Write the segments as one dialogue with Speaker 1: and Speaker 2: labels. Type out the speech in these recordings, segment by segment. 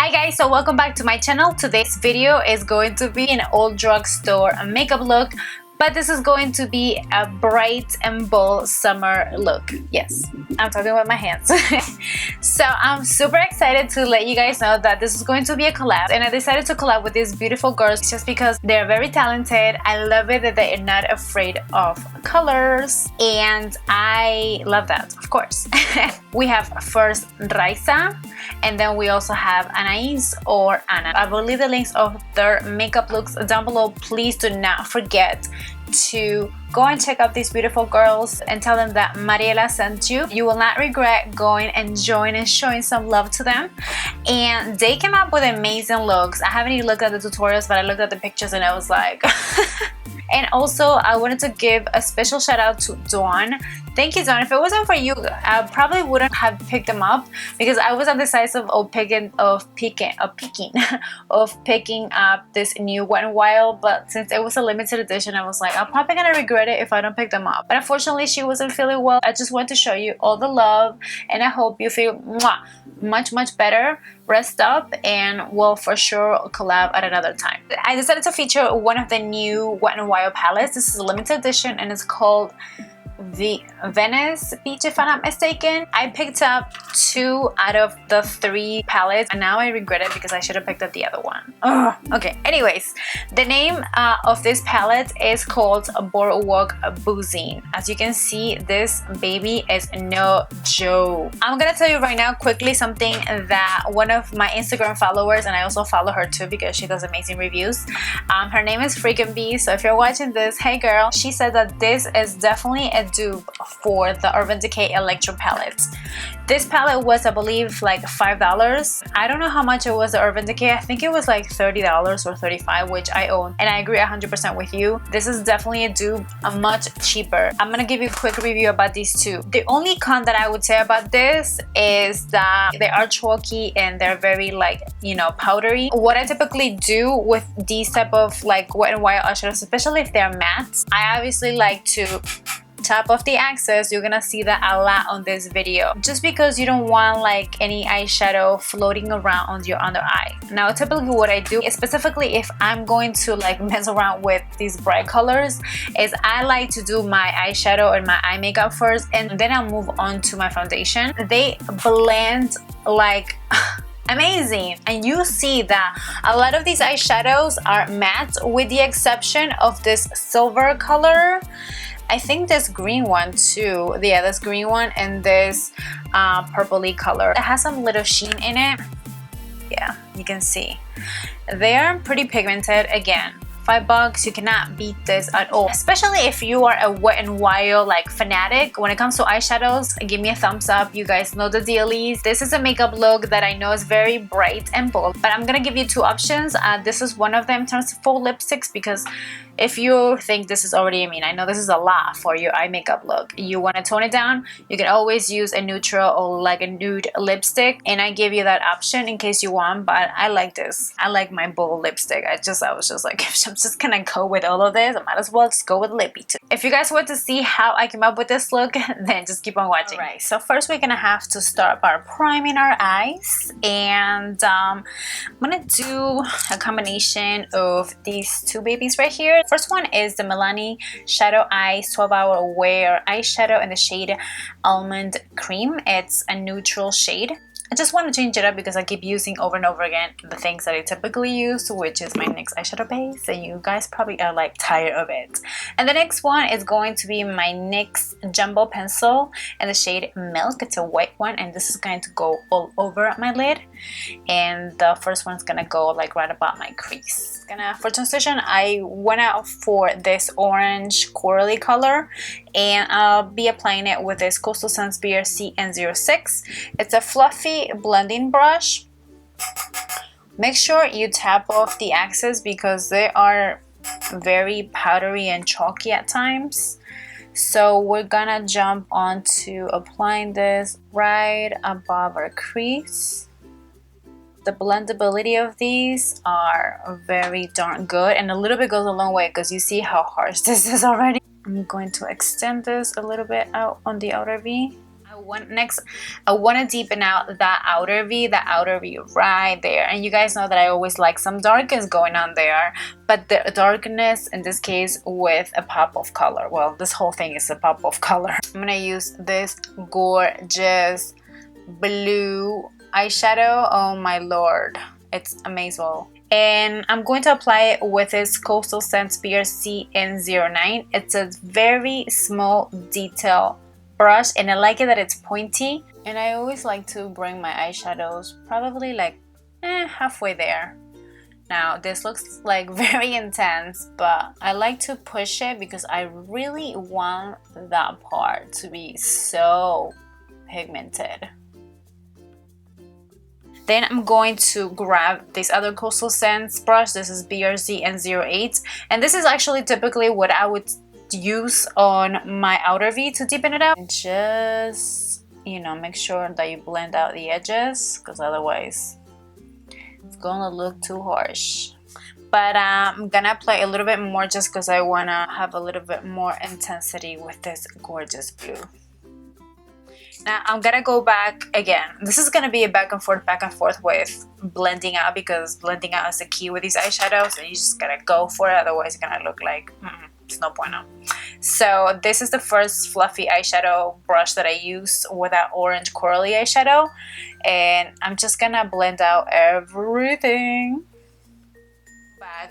Speaker 1: Hi guys, so welcome back to my channel. Today's video is going to be an old drugstore makeup look, but this is going to be a bright and bold summer look. Yes, I'm talking with my hands. So I'm super excited to let you guys know that this is going to be a collab, and I decided to collab with these beautiful girls just because they're very talented. I love it that they're not afraid of colors, and I love that, of course. We have first Raisa, and then we also have Anais or Anna. I will leave the links of their makeup looks down below. Please do not forget to go and check out these beautiful girls and tell them that Mariela sent you. You will not regret going and joining and showing some love to them. And they came up with amazing looks. I haven't even looked at the tutorials, but I looked at the pictures and I was like And also I wanted to give a special shout out to Dawn. Thank you, Dawn. If it wasn't for you, I probably wouldn't have picked them up because I was undecisive of picking up this new Wet n Wild, but since it was a limited edition, I was like, I'm probably gonna regret it if I don't pick them up. But unfortunately, she wasn't feeling well. I just want to show you all the love, and I hope you feel much better. Rest up, and we'll for sure collab at another time. I decided to feature one of the new Wet n Wild palettes. This is a limited edition and it's called the Venice Peach, if I'm not mistaken. I picked up 2 out of the 3 palettes, and now I regret it because I should have picked up the other one. Ugh. Okay, anyways, the name of this palette is called Boardwalk Boozing. As you can see, this baby is no joke. I'm gonna tell you right now quickly something that one of my Instagram followers, and I also follow her too because she does amazing reviews. Her name is Freakin' Bee, so if you're watching this, hey girl. She said that this is definitely a dupe for the Urban Decay Electro palette. This palette was, I believe, like $5. I don't know how much it was, the Urban Decay. I think it was like $30 or $35, which I own, and I agree 100% with you. This is definitely a dupe, much cheaper. I'm gonna give you a quick review about these two. The only con that I would say about this is that they are chalky and they're very, like, you know, powdery. What I typically do with these type of like Wet n Wild eyeshadows, especially if they're matte, I obviously like to top off the excess. You're gonna see that a lot on this video, just because you don't want like any eyeshadow floating around on your under eye. Now typically what I do, specifically if I'm going to like mess around with these bright colors, is I like to do my eyeshadow and my eye makeup first, and then I'll move on to my foundation. They blend like amazing, and you see that a lot of these eyeshadows are matte with the exception of this silver color. I think this green one too. Yeah, this green one, and this purpley color. It has some little sheen in it. Yeah, you can see. They are pretty pigmented. Again, $5, you cannot beat this at all, especially if you are a Wet n Wild like fanatic. When it comes to eyeshadows, give me a thumbs up. You guys know the dealies. This is a makeup look that I know is very bright and bold, but I'm gonna give you 2 options. This is one of them in terms of full lipsticks, because if you think this is already, I know this is a lot for your eye makeup look, you want to tone it down, you can always use a neutral or like a nude lipstick, and I give you that option in case you want. But I like this. I like my bold lipstick. I was just like, if I'm just gonna go with all of this, I might as well just go with lippy too. If you guys want to see how I came up with this look, then just keep on watching. Alright, so first we're gonna have to start by priming our eyes, and I'm gonna do a combination of these 2 babies right here. First one is the Milani Shadow Eyes 12-Hour Wear Eyeshadow in the shade Almond Cream. It's a neutral shade. I just want to change it up because I keep using over and over again the things that I typically use, which is my NYX eyeshadow base, and you guys probably are like tired of it. And the next one is going to be my NYX Jumbo Pencil in the shade Milk. It's a white one, and this is going to go all over my lid. And the first one's gonna go like right about my crease. For transition, I went out for this orange corally color, and I'll be applying it with this Coastal Suns BRC N06. It's a fluffy blending brush. Make sure you tap off the excess because they are very powdery and chalky at times. So we're gonna jump onto applying this right above our crease. The blendability of these are very darn good, and a little bit goes a long way because you see how harsh this is already. I'm going to extend this a little bit out on the outer V. I Next, I want to deepen out that outer V right there. And you guys know that I always like some darkness going on there, but the darkness in this case with a pop of color. Well, this whole thing is a pop of color. I'm gonna use this gorgeous blue eyeshadow. Oh my lord, it's amazing. And I'm going to apply it with this Coastal Scents BRC N09. It's a very small detail brush, and I like it that it's pointy. And I always like to bring my eyeshadows probably like halfway there. Now this looks like very intense, but I like to push it because I really want that part to be so pigmented. Then I'm going to grab this other Coastal Scents brush. This is BRZ N08, and this is actually typically what I would use on my outer V to deepen it out. And just, you know, make sure that you blend out the edges, because otherwise it's gonna look too harsh. But I'm gonna apply a little bit more just because I wanna have a little bit more intensity with this gorgeous blue. Now I'm gonna go back again. This is gonna be a back and forth with blending out, because blending out is the key with these eyeshadows, and you just gotta go for it, otherwise it's gonna look like it's no bueno. So this is the first fluffy eyeshadow brush that I use with that orange corally eyeshadow, and I'm just gonna blend out everything.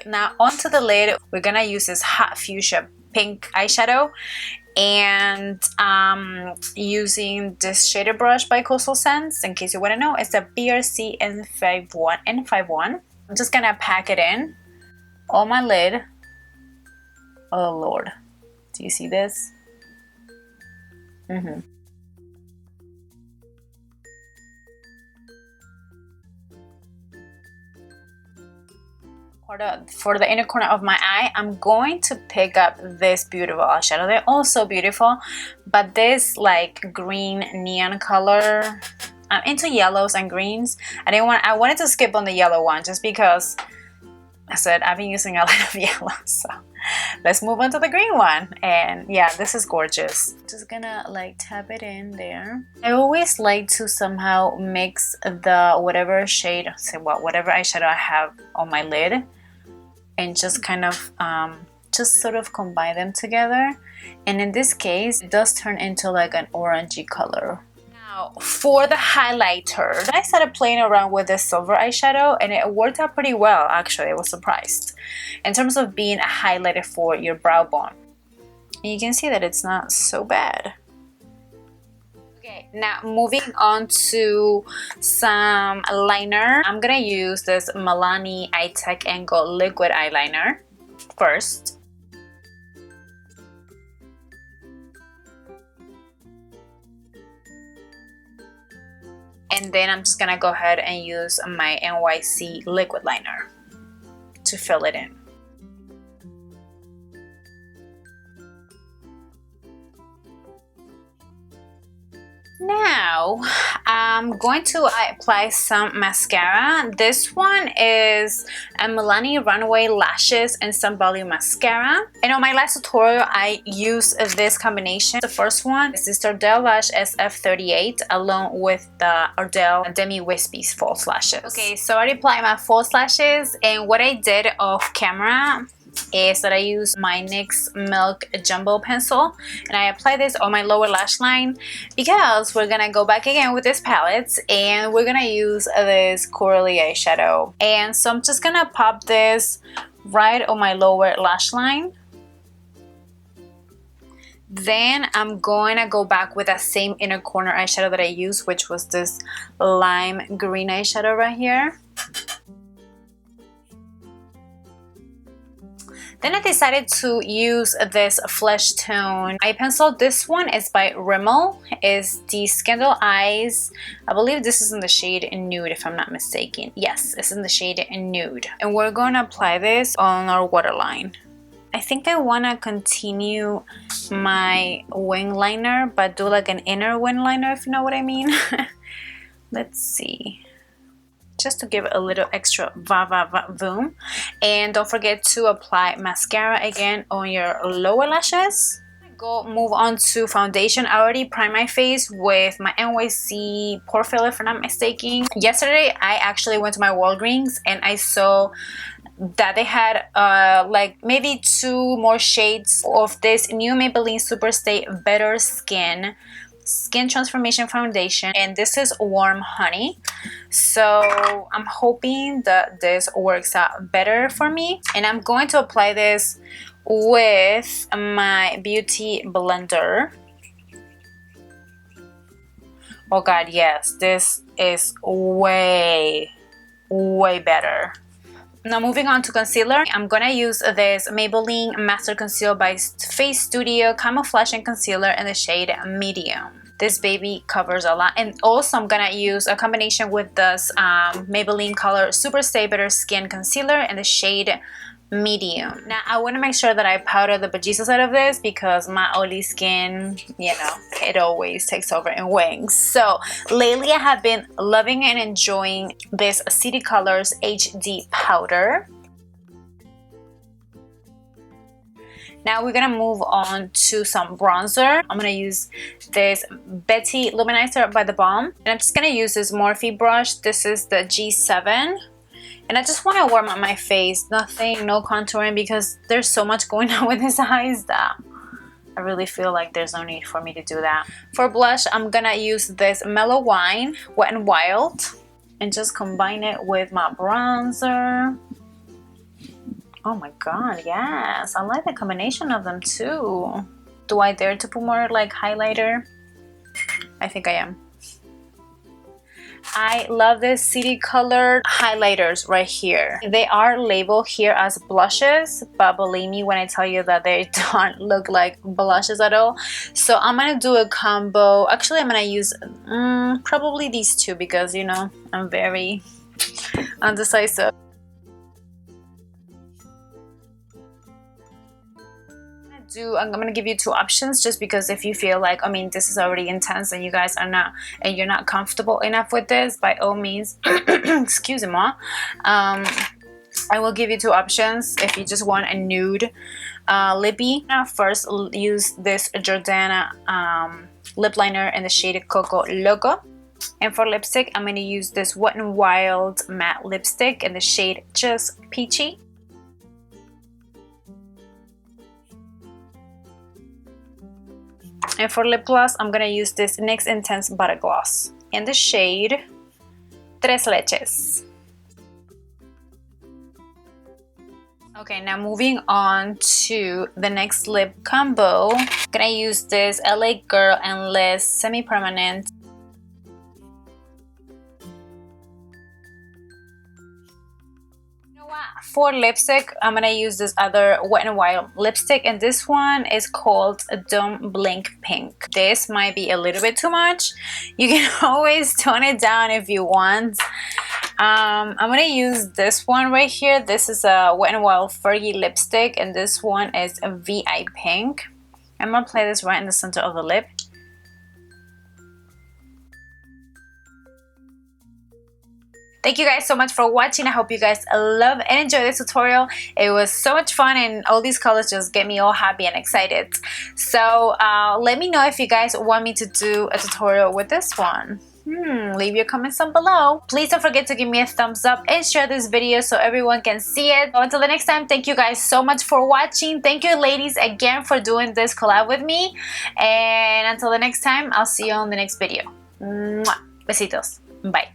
Speaker 1: Now onto the lid, we're gonna use this hot fuchsia pink eyeshadow, and using this shader brush by Coastal Scents. In case you want to know, it's the BRC N51. I'm just gonna pack it in on my lid. Oh lord, do you see this? For the inner corner of my eye, I'm going to pick up this beautiful eyeshadow. They're all so beautiful, but this like green neon color, I'm into yellows and greens. I wanted to skip on the yellow one just because I said I've been using a lot of yellow, so let's move on to the green one. And yeah, this is gorgeous. Just gonna like tap it in there. I always like to somehow mix the whatever shade, whatever eyeshadow I have on my lid, and just kind of just sort of combine them together. And in this case, it does turn into like an orangey color. Now for the highlighter, I started playing around with this silver eyeshadow, and it worked out pretty well actually. I was surprised in terms of being a highlighter for your brow bone. And you can see that it's not so bad. Okay, now moving on to some liner. I'm gonna use this Milani Eye Tech Angle liquid eyeliner first. And then I'm just gonna go ahead and use my NYC liquid liner to fill it in. Now I'm going to apply some mascara. This one is a Milani Runway Lashes and Sun Volume Mascara. And on my last tutorial I used this combination. The first one is the Stardell Lash SF38 along with the Ardell Demi Wispies False Lashes. Okay, so I already applied my false lashes, and what I did off camera is that I use my NYX Milk Jumbo Pencil, and I apply this on my lower lash line because we're gonna go back again with this palette and we're gonna use this corally eyeshadow. And so I'm just gonna pop this right on my lower lash line. Then I'm going to go back with that same inner corner eyeshadow that I used, which was this lime green eyeshadow right here. Then I decided to use this flesh tone eye pencil. This one is by Rimmel. It's the Scandal Eyes. I believe this is in the shade Nude, if I'm not mistaken. Yes, it's in the shade Nude. And we're going to apply this on our waterline. I think I want to continue my wing liner, but do like an inner wing liner, if you know what I mean. Let's see. Just to give it a little extra va-va-va-voom. And don't forget to apply mascara again on your lower lashes. Move on to foundation. I already primed my face with my NYC pore filler, if I'm not mistaken. Yesterday I actually went to my Walgreens and I saw that they had like maybe 2 more shades of this new Maybelline Superstay Better Skin Transformation Foundation, and this is Warm Honey. So I'm hoping that this works out better for me, and I'm going to apply this with my beauty blender. Oh god, yes, this is way better. Now moving on to concealer, I'm gonna use this Maybelline Master Conceal by Face Studio Camouflaging Concealer in the shade Medium. This baby covers a lot, and also I'm gonna use a combination with this Maybelline Color Superstay Better Skin Concealer in the shade Medium. Now I want to make sure that I powder the bejesus out of this because my oily skin, you know, it always takes over in wings. So lately I have been loving and enjoying this City Colors HD powder. Now we're gonna move on to some bronzer. I'm gonna use this Betty Luminizer by the Balm, and I'm just gonna use this Morphe brush. This is the G7. And I just want to warm up my face. Nothing, no contouring, because there's so much going on with his eyes that I really feel like there's no need for me to do that. For blush, I'm gonna use this Mellow Wine Wet n Wild and just combine it with my bronzer. Oh my god, yes, I like the combination of them too. Do I dare to put more like highlighter? I think I am. I love this City Color highlighters right here. They are labeled here as blushes, but believe me when I tell you that they don't look like blushes at all. So I'm gonna do a combo. Actually, I'm gonna use probably these 2 because, you know, I'm very undecisive. I'm gonna give you 2 options just because if you feel like, I mean, this is already intense and you guys are not, and you're not comfortable enough with this, by all means, excuse me, I will give you 2 options if you just want a nude lippy. Now first use this Jordana lip liner in the shade Coco Loco. And for lipstick, I'm gonna use this Wet n Wild matte lipstick in the shade Just Peachy. And for lip gloss, I'm gonna use this NYX Intense Butter Gloss in the shade Tres Leches. Okay, now moving on to the next lip combo. I'm gonna use this LA Girl and Liz Semi-Permanent. For lipstick, I'm gonna use this other Wet n Wild lipstick, and this one is called Don't Blink Pink. This might be a little bit too much. You can always tone it down if you want. I'm gonna use this one right here. This is a Wet n Wild Fergie lipstick, and this one is a VI Pink. I'm gonna apply this right in the center of the lip. Thank you guys so much for watching. I hope you guys love and enjoy this tutorial. It was so much fun and all these colors just get me all happy and excited. So let me know if you guys want me to do a tutorial with this one. Leave your comments down below. Please don't forget to give me a thumbs up and share this video so everyone can see it. So until the next time, thank you guys so much for watching. Thank you ladies again for doing this collab with me. And until the next time, I'll see you on the next video. Mwah. Besitos. Bye.